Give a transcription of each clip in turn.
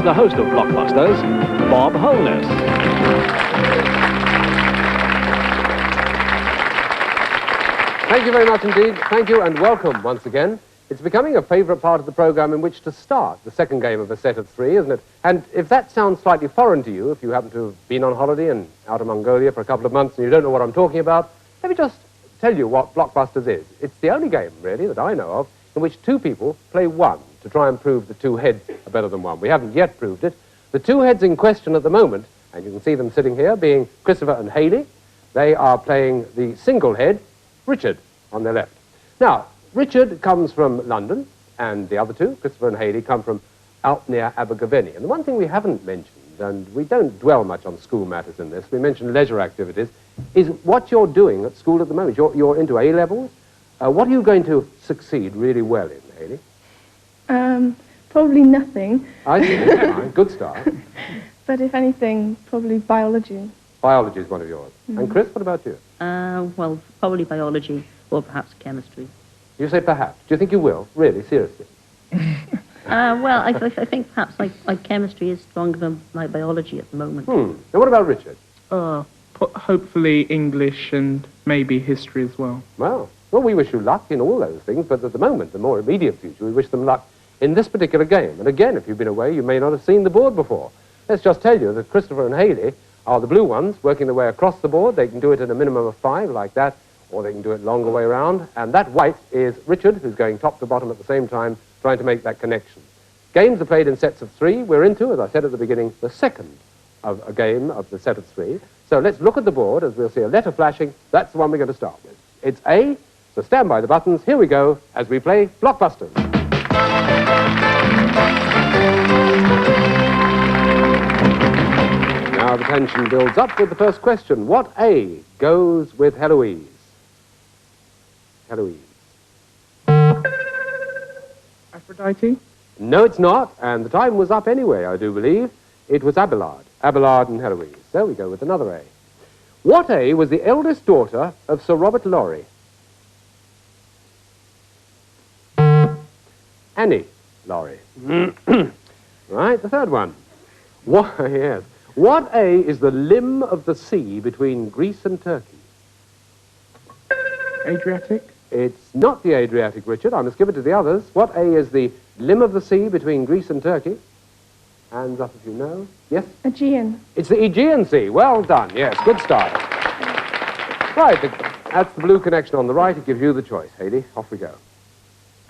the host of Blockbusters, Bob Holness. Thank you very much indeed. Thank you and welcome once again. It's becoming a favourite part of the programme in which to start the second game of a set of three, isn't it? And if that sounds slightly foreign to you, if you happen to have been on holiday and out of Mongolia for a couple of months and you don't know what I'm talking about, let me just tell you what Blockbusters is. It's the only game, really, that I know of, in which two people play one to try and prove the two heads are better than one. We haven't yet proved it. The two heads in question at the moment, and you can see them sitting here, being Christopher and Hayley, they are playing the single head, Richard, on their left. Now, Richard comes from London, and the other two, Christopher and Hayley, come from out near Abergavenny. And the one thing we haven't mentioned, and we don't dwell much on school matters in this, we mention leisure activities, is what you're doing at school at the moment. You're into A-levels. What are you going to succeed really well in, Hayley? Probably nothing. I see. Fine. Good start. But if anything, probably biology. Biology is one of yours. And Chris, what about you? Well, probably biology or perhaps chemistry. You say perhaps. Do you think you will? Really? Seriously? Well, I think perhaps like chemistry is stronger than like biology at the moment. And what about Richard? Hopefully English and maybe history as well. Well, we wish you luck in all those things, but at the moment, the more immediate future, we wish them luck in this particular game. And again, if you've been away, you may not have seen the board before. Let's just tell you that Christopher and Hayley are the blue ones, working their way across the board. They can do it in a minimum of 5, like that, or they can do it longer way around. And that white is Richard, who's going top to bottom at the same time, trying to make that connection. Games are played in sets of 3. We're into, as I said at the beginning, the second of a game of the set of 3. So let's look at the board, as we'll see a letter flashing. That's the one we're going to start with. It's A, so stand by the buttons. Here we go, as we play Blockbusters. Now the tension builds up with the first question. What A goes with Heloise? Heloise. Aphrodite? No, it's not, and the time was up anyway, I do believe. It was Abelard. Abelard and Heloise. There we go with another A. What A was the eldest daughter of Sir Robert Lorry? Annie Lorry. Right, the third one. Yes. What A is the limb of the sea between Greece and Turkey? Adriatic? It's not the Adriatic, Richard. I must give it to the others. What A is the limb of the sea between Greece and Turkey? Hands up if you know. Yes? Aegean. It's the Aegean Sea. Well done. Yes, good start. Right, that's the blue connection on the right. It gives you the choice. Hayley, off we go.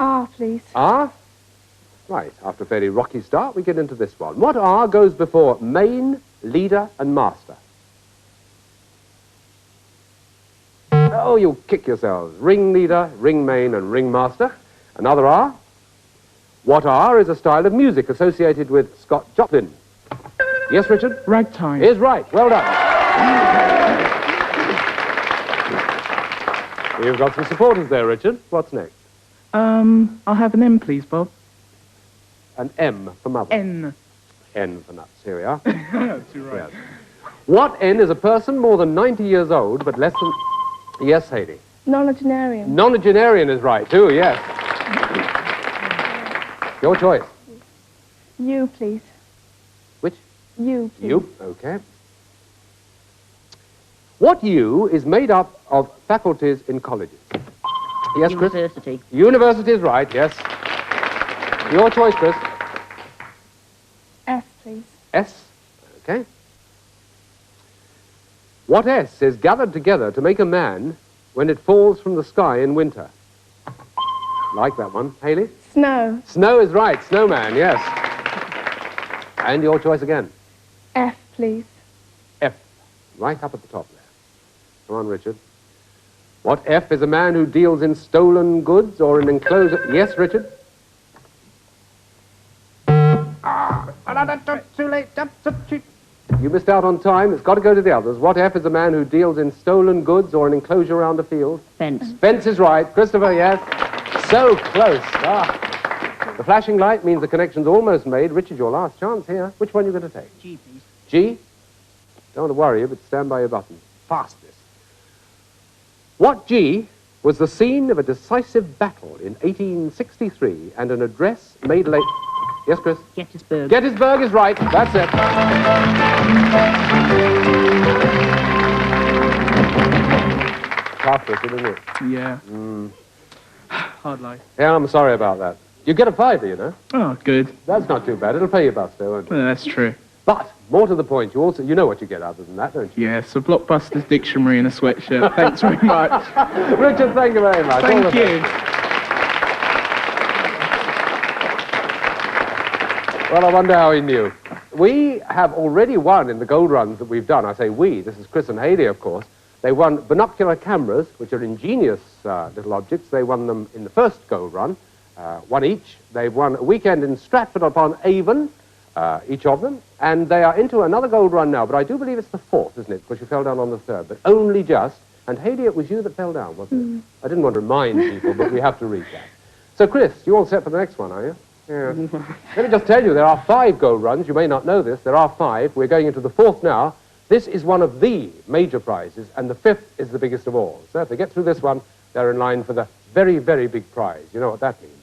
R, please. R? Right, after a fairly rocky start, we get into this one. What R goes before main, leader, and master? Oh, you'll kick yourselves. Ring leader, ring main, and ring master. Another R. What R is a style of music associated with Scott Joplin? Yes, Richard? Ragtime. Is right. Well done. You've got some supporters there, Richard. What's next? I'll have an M, please, Bob. An M for mother. N. N for nuts. Here we are. Too right. Yes. What N is a person more than 90 years old, but less than... Yes, Hayley. Nonagenarian. Nonagenarian is right, too, yes. Your choice. U, please. Which? U, please. U, okay. What U is made up of faculties in colleges? Yes, Chris? University. University is right, yes. Your choice, Chris. S, please. S, okay. What S is gathered together to make a man when it falls from the sky in winter? Like that one. Hayley? Snow. Snow is right. Snowman, yes. And your choice again. F, please. F. Right up at the top there. Come on, Richard. What F is a man who deals in stolen goods or in enclosure... Yes, Richard? Too late. You missed out on time. It's got to go to the others. What F is a man who deals in stolen goods or an enclosure around a field? Fence. Fence is right. Christopher, yes. So close. The flashing light means the connection's almost made. Richard, your last chance here. Which one are you going to take? G, please. G? Don't want to worry you, but stand by your button. Fast this. What G was the scene of a decisive battle in 1863 and an address made late... Yes, Chris? Gettysburg. Gettysburg is right. That's it. Tough, isn't it? Yeah. Hard life. Yeah, I'm sorry about that. You get a fiver, you know. Oh, good. That's not too bad. It'll pay your bus, though, won't it? Well, that's true. But, more to the point, you know what you get other than that, don't you? Yes, a Blockbusters dictionary and a sweatshirt. Thanks very much. Richard, thank you very much. All the Thank you. best. Well, I wonder how he knew. We have already won in the gold runs that we've done. I say we, this is Chris and Haley, of course. They won binocular cameras, which are ingenious little objects. They won them in the first gold run, one each. They've won a weekend in Stratford-upon-Avon, each of them, and they are into another gold run now, but I do believe it's the fourth, isn't it? Because you fell down on the third, but only just. And Haley, it was you that fell down, wasn't it? I didn't want to remind people, but we have to read that. So, Chris, you all set for the next one, are you? Yeah. Let me just tell you, there are 5 gold runs. You may not know this. There are 5. We're going into the 4th now. This is one of the major prizes, and the 5th is the biggest of all. So if they get through this one, they're in line for the very, very big prize. You know what that means.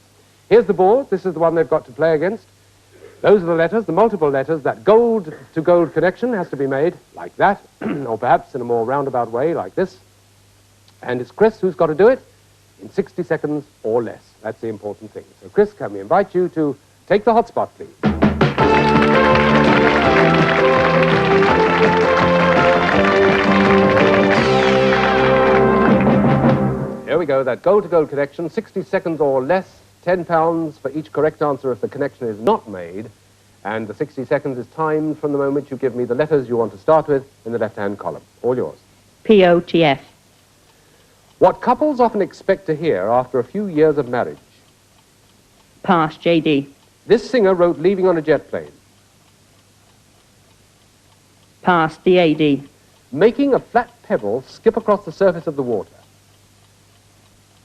Here's the board. This is the one they've got to play against. Those are the letters, the multiple letters. That gold-to-gold connection has to be made like that, or perhaps in a more roundabout way like this. And it's Chris who's got to do it in 60 seconds or less. That's the important thing. So, Chris, can we invite you to take the hotspot, please? Here we go, that gold-to-gold connection, 60 seconds or less, £10 for each correct answer if the connection is not made, and the 60 seconds is timed from the moment you give me the letters you want to start with in the left-hand column. All yours. POTF. What couples often expect to hear after a few years of marriage? Pass. JD. This singer wrote Leaving on a Jet Plane. Pass. DAD. Making a flat pebble skip across the surface of the water.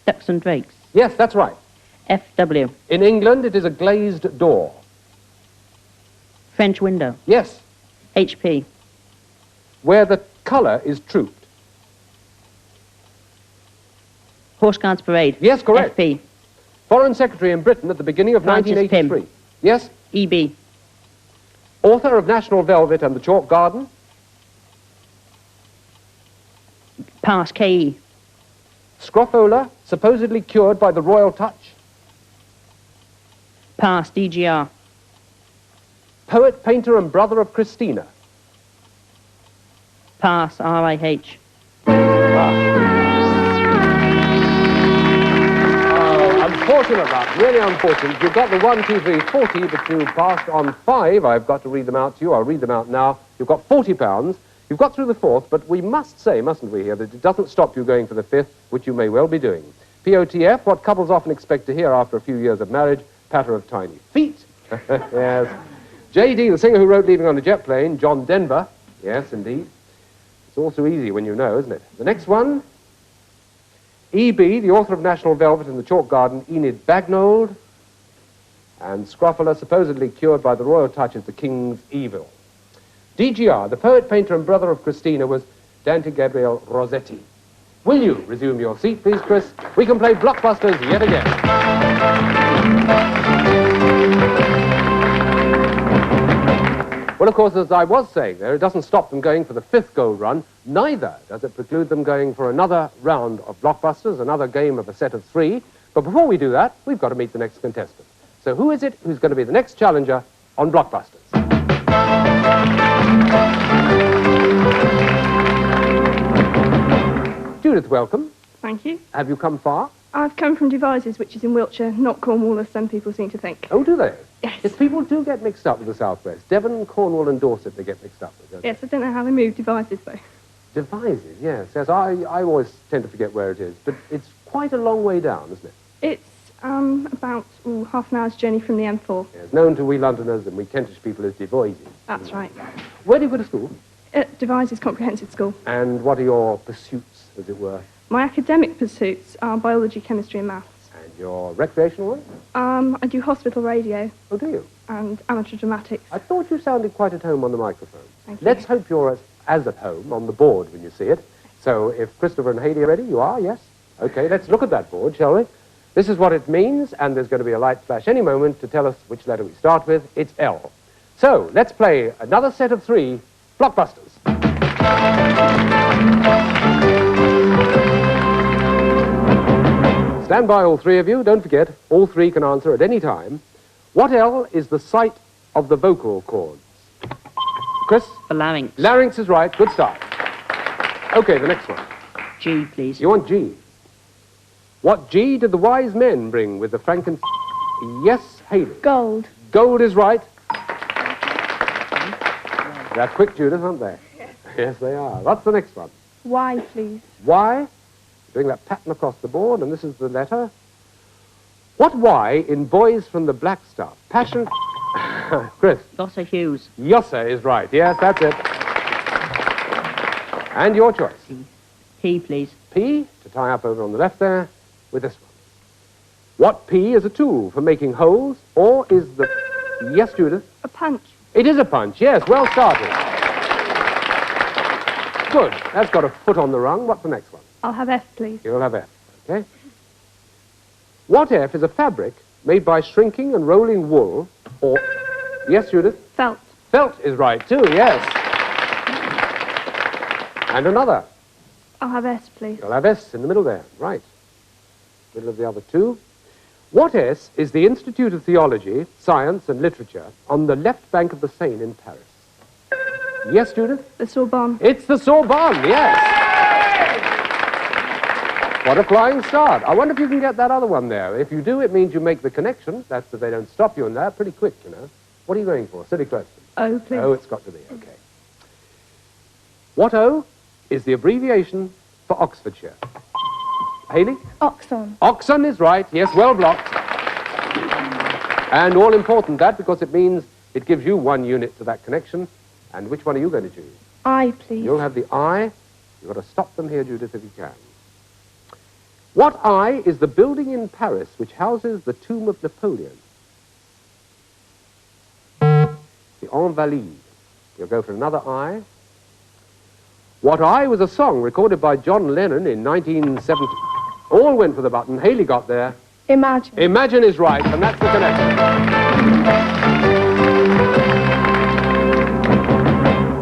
Ducks and Drakes. Yes, that's right. FW. In England, it is a glazed door. French window. Yes. HP. Where the colour is trooped. Horse Guards Parade. Yes, correct. FP. Foreign Secretary in Britain at the beginning of Francis 1983. Pym. Yes. EB. Author of National Velvet and the Chalk Garden. Pass. KE. Scrofola, supposedly cured by the royal touch. Pass. DGR. Poet, painter and brother of Christina. Pass. RIH. Unfortunate luck, really unfortunate. You've got the 1, 2, 3, 40, but you passed on 5. I've got to read them out to you. I'll read them out now. You've got £40. You've got through the 4th, but we must say, mustn't we here, that it doesn't stop you going for the 5th, which you may well be doing. POTF, what couples often expect to hear after a few years of marriage, patter of tiny feet. Yes. JD, the singer who wrote Leaving on a Jet Plane, John Denver. Yes, indeed. It's all so easy when you know, isn't it? The next one, EB, the author of National Velvet and the Chalk Garden, Enid Bagnold. And Scrofola, supposedly cured by the royal touch of the king's evil. DGR, the poet, painter and brother of Christina, was Dante Gabriel Rossetti. Will you resume your seat, please, Chris? We can play Blockbusters yet again. Well, of course, as I was saying there, it doesn't stop them going for the 5th gold run. Neither does it preclude them going for another round of Blockbusters, another game of a set of 3. But before we do that, we've got to meet the next contestant. So who is it who's going to be the next challenger on Blockbusters? Judith, welcome. Thank you. Have you come far? I've come from Devizes, which is in Wiltshire, not Cornwall, as some people seem to think. Oh, do they? Yes. Yes, people do get mixed up with the Southwest. Devon, Cornwall and Dorset they get mixed up with, don't they? Yes, I don't know how they moved Devizes, though. Devizes, yes. Yes, I always tend to forget where it is, but it's quite a long way down, isn't it? It's about half an hour's journey from the M4. Yes, known to we Londoners and we Kentish people as Devizes. That's right. Where do you go to school? At Devizes Comprehensive School. And what are your pursuits, as it were? My academic pursuits are biology, chemistry and maths. And your recreational ones? I do hospital radio Oh, do you? and amateur dramatics. I thought you sounded quite at home on the microphone. Thank you. Let's hope you're as at home on the board when you see it. So if Christopher and Haley are ready, you are, yes? Okay, let's look at that board, shall we? This is what it means, and there's going to be a light flash any moment to tell us which letter we start with. It's L. So, let's play another set of 3 Blockbusters. Stand by, all 3 of you. Don't forget, all 3 can answer at any time. What L is the site of the vocal cords? Chris? The larynx. Larynx is right. Good start. Okay, the next one. G, please. You want G. What G did the wise men bring with the Yes, Haley. Gold. Gold is right. They're quick, Judith, aren't they? Yes, they are. What's the next one? Y, please. Y. Doing that pattern across the board, and this is the letter. What Y in Boys from the Black Stuff? Passion. Chris. Gossa Hughes. Yossa is right. Yes, that's it. And your choice. P, please. P, to tie up over on the left there, with this one. What P is a tool for making holes, or is the... Yes, Judith? A punch. It is a punch, yes. Well started. Good. That's got a foot on the rung. What's the next one? I'll have F, please. You'll have F, okay? What F is a fabric made by shrinking and rolling wool, or... Yes, Judith? Felt. Felt is right, too, yes. And another. I'll have S, please. You'll have S in the middle there, right. Middle of the other 2. What S is the Institute of Theology, Science and Literature on the left bank of the Seine in Paris? Yes, Judith? The Sorbonne. It's the Sorbonne, yes. What a flying start. I wonder if you can get that other one there. If you do, it means you make the connection. That's that they don't stop you in there. Pretty quick, you know. What are you going for? Silly question. O, please. O, it's got to be, okay. What O is the abbreviation for Oxfordshire? Haley? Oxon. Oxon is right. Yes, well blocked. And all important that because it means it gives you 1 unit to that connection. And which one are you going to choose? I, please. You'll have the I. You've got to stop them here, Judith, if you can. What I is the building in Paris which houses the tomb of Napoleon? The Invalides. You'll go for another I. What I was a song recorded by John Lennon in 1970. All went for the button. Haley got there. Imagine. Imagine is right, and that's the connection.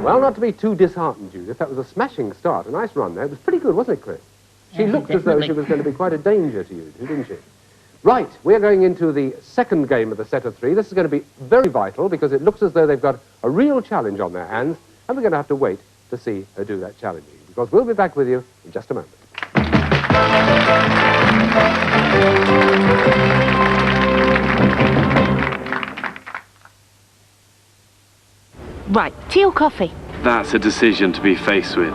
Well, not to be too disheartened, Judith. That was a smashing start. A nice run there. It was pretty good, wasn't it, Chris? She looked as though she was going to be quite a danger to you, didn't she? Right, we're going into the second game of the set of 3. This is going to be very vital because it looks as though they've got a real challenge on their hands, and we're going to have to wait to see her do that challenging, because we'll be back with you in just a moment. Right, tea or coffee? That's a decision to be faced with.